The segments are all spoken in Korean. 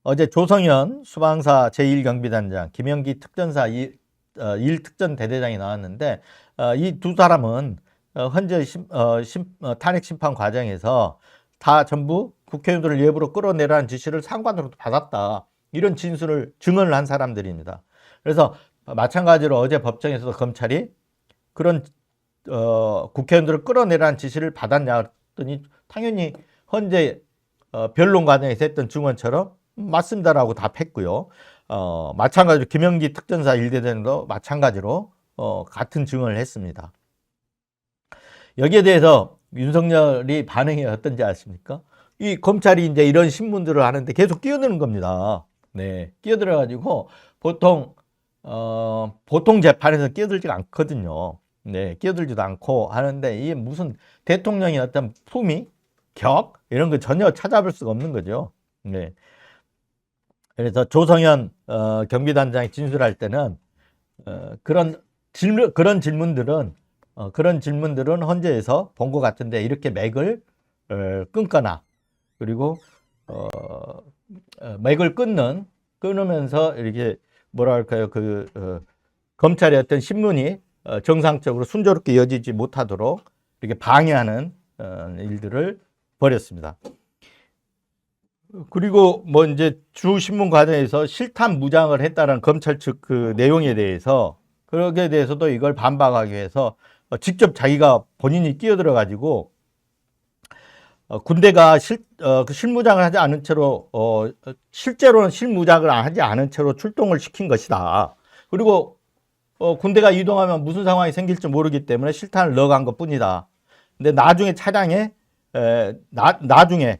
어제 조성현 수방사 제1경비단장, 김영기 특전사 1특전 대대장이 나왔는데, 이 두 사람은 현재 탄핵 심판 과정에서 다 전부 국회의원들을 예부로 끌어내라는 지시를 상관으로도 받았다, 이런 진술을 증언을 한 사람들입니다. 그래서 마찬가지로 어제 법정에서도 검찰이 그런 국회의원들을 끌어내라는 지시를 받았냐 했더니, 당연히 현재 변론 과정에서 했던 증언처럼 맞습니다라고 답했고요. 마찬가지로 김영기 특전사 1대장도 마찬가지로 같은 증언을 했습니다. 여기에 대해서 윤석열이 반응이 어떤지 아십니까? 이 검찰이 이제 이런 신문들을 하는데 계속 끼어드는 겁니다. 네, 끼어들어 가지고 보통 재판에서 끼어들지가 않거든요. 네, 끼어들지도 않고 하는데, 이게 무슨 대통령의 어떤 품위, 격 이런 거 전혀 찾아볼 수가 없는 거죠. 네. 그래서 조성현 경비단장이 진술할 때는 그런 질문들은 헌재에서 본 것 같은데, 이렇게 맥을 끊거나, 그리고 맥을 끊으면서 이렇게 뭐랄까요, 검찰의 어떤 신문이 정상적으로 순조롭게 이어지지 못하도록 이렇게 방해하는 일들을 벌였습니다. 그리고 뭐 이제 주 신문 과정에서 실탄 무장을 했다는 검찰 측 그 내용에 대해서, 그러게 대해서도 이걸 반박하기 위해서 직접 자기가 본인이 끼어들어 가지고 군대가 실무장을 하지 않은 채로 실제로는 실무장을 하지 않은 채로 출동을 시킨 것이다. 그리고 군대가 이동하면 무슨 상황이 생길지 모르기 때문에 실탄을 넣어간 것 뿐이다. 근데 나중에 차량에 나중에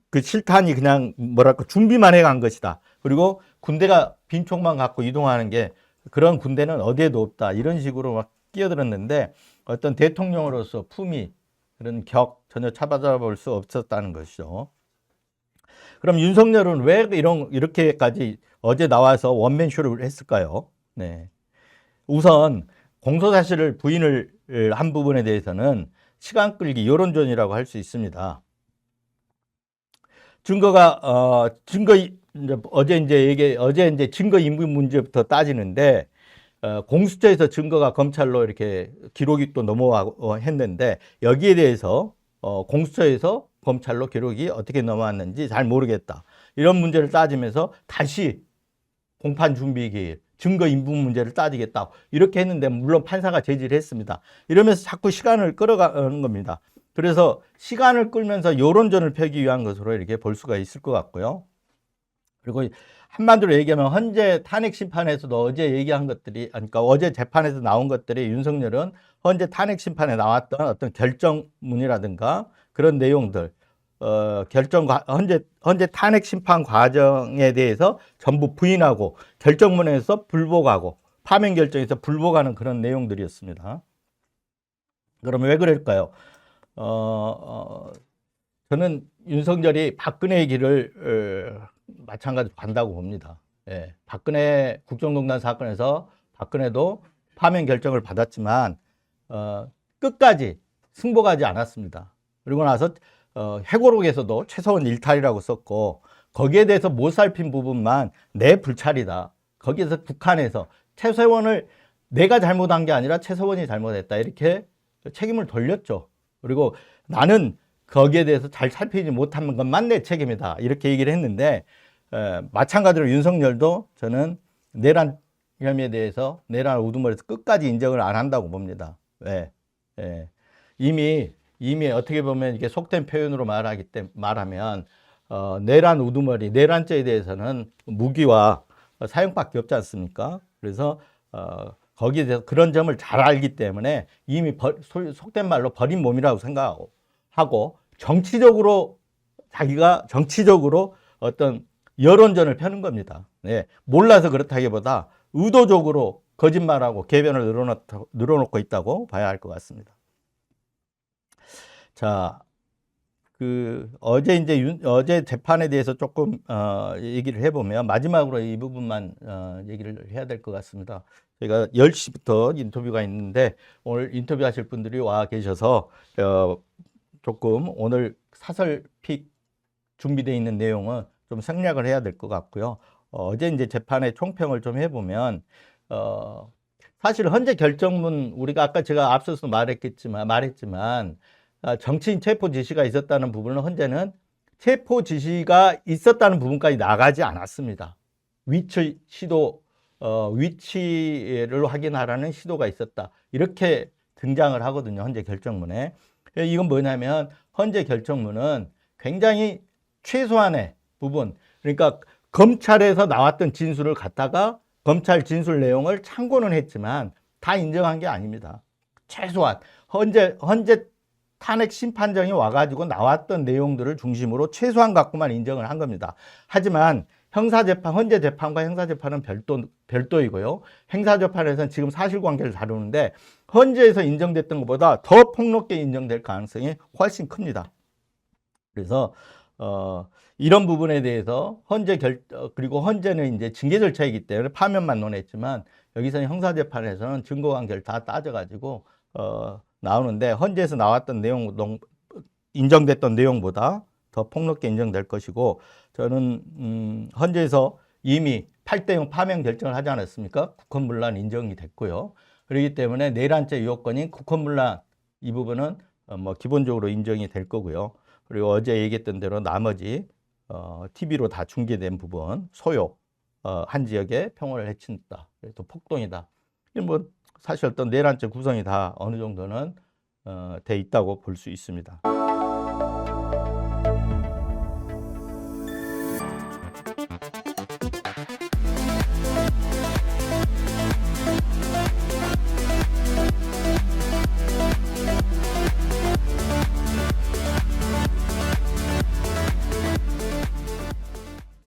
그 실탄이 그냥 뭐랄까 준비만 해간 것이다. 그리고 군대가 빈총만 갖고 이동하는 게, 그런 군대는 어디에도 없다, 이런 식으로 막 끼어들었는데, 어떤 대통령으로서 품위, 그런 격 전혀 찾아볼 수 없었다는 것이죠. 그럼 윤석열은 왜 이렇게까지 어제 나와서 원맨쇼를 했을까요? 네. 우선 공소사실을 부인을 한 부분에 대해서는 시간 끌기, 여론전이라고 할 수 있습니다. 어제 이제 증거 인멸 문제부터 따지는데, 공수처에서 증거가 검찰로 이렇게 기록이 또 넘어가고 했는데, 여기에 대해서 공수처에서 검찰로 기록이 어떻게 넘어왔는지 잘 모르겠다, 이런 문제를 따지면서 다시 공판 준비 기일, 증거 인멸 문제를 따지겠다, 이렇게 했는데, 물론 판사가 제지를 했습니다. 이러면서 자꾸 시간을 끌어가는 겁니다. 그래서 시간을 끌면서 여론전을 펴기 위한 것으로 이렇게 볼 수가 있을 것 같고요. 그리고 한마디로 얘기하면 현재 탄핵 심판에서도 어제 얘기한 것들이, 그러니까 어제 재판에서 나온 것들이, 윤석열은 현재 탄핵 심판에 나왔던 어떤 결정문이라든가 그런 내용들, 현재 탄핵 심판 과정에 대해서 전부 부인하고, 결정문에서 불복하고, 파면 결정에서 불복하는 그런 내용들이었습니다. 그러면 왜 그럴까요? 저는 윤석열이 박근혜의 길을 마찬가지로 간다고 봅니다. 예, 박근혜 국정농단 사건에서 박근혜도 파면 결정을 받았지만 끝까지 승복하지 않았습니다. 그리고 나서 회고록에서도 최서원 일탈이라고 썼고, 거기에 대해서 못 살핀 부분만 내 불찰이다, 거기에서 북한에서 최서원을 내가 잘못한 게 아니라 최서원이 잘못했다, 이렇게 책임을 돌렸죠. 그리고 나는 거기에 대해서 잘 살피지 못한 것만 내 책임이다, 이렇게 얘기를 했는데, 마찬가지로 윤석열도 저는 내란 혐의에 대해서, 내란 우두머리에서 끝까지 인정을 안 한다고 봅니다. 왜? 이미 어떻게 보면 이게 속된 표현으로 말하면 내란 우두머리, 내란죄에 대해서는 무기와 사형밖에 없지 않습니까? 그래서 거기에 대해서 그런 점을 잘 알기 때문에 이미 속된 말로 버린 몸이라고 생각하고, 자기가 정치적으로 어떤 여론전을 펴는 겁니다. 네, 몰라서 그렇다기보다 의도적으로 거짓말하고 궤변을 늘어놓고 있다고 봐야 할 것 같습니다. 자, 어제 재판에 대해서 조금 얘기를 해보면, 마지막으로 이 부분만 얘기를 해야 될 것 같습니다. 저희가 10시부터 인터뷰가 있는데, 오늘 인터뷰하실 분들이 와 계셔서 조금 오늘 사설픽 준비되어 있는 내용은 좀 생략을 해야 될 것 같고요. 어제 이제 재판의 총평을 좀 해보면 사실 헌재 결정문 우리가 아까 제가 앞서서 말했지만 정치인 체포 지시가 있었다는 부분은 헌재는 체포 지시가 있었다는 부분까지 나가지 않았습니다. 위치를 확인하라는 시도가 있었다. 이렇게 등장을 하거든요. 헌재 결정문에. 이건 뭐냐면 헌재 결정문은 굉장히 최소한의 부분, 그러니까 검찰에서 나왔던 진술을 갖다가 검찰 진술 내용을 참고는 했지만 다 인정한 게 아닙니다. 최소한 헌재 탄핵 심판정이 와가지고 나왔던 내용들을 중심으로 최소한 갖고만 인정을 한 겁니다. 하지만 헌재 재판과 형사재판은 별도이고요. 행사재판에서는 지금 사실관계를 다루는데 헌재에서 인정됐던 것보다 더 폭넓게 인정될 가능성이 훨씬 큽니다. 그래서 이런 부분에 대해서 그리고 헌재는 이제 징계 절차이기 때문에 파면만 논했지만 여기서는 형사재판에서는 증거관계를 다 따져가지고 나오는데 헌재에서 나왔던 인정됐던 내용보다 더 폭넓게 인정될 것이고 저는 헌재에서 이미 8대0 파면 결정을 하지 않았습니까? 국헌문란 인정이 됐고요. 그렇기 때문에 내란죄 요건인 국헌문란 이 부분은 뭐 기본적으로 인정이 될 거고요. 그리고 어제 얘기했던 대로 나머지 TV로 다 중계된 부분 소요 한 지역에 평화를 해친다. 또 폭동이다. 뭐 사실 어떤 내란죄 구성이 다 어느 정도는 돼 있다고 볼 수 있습니다.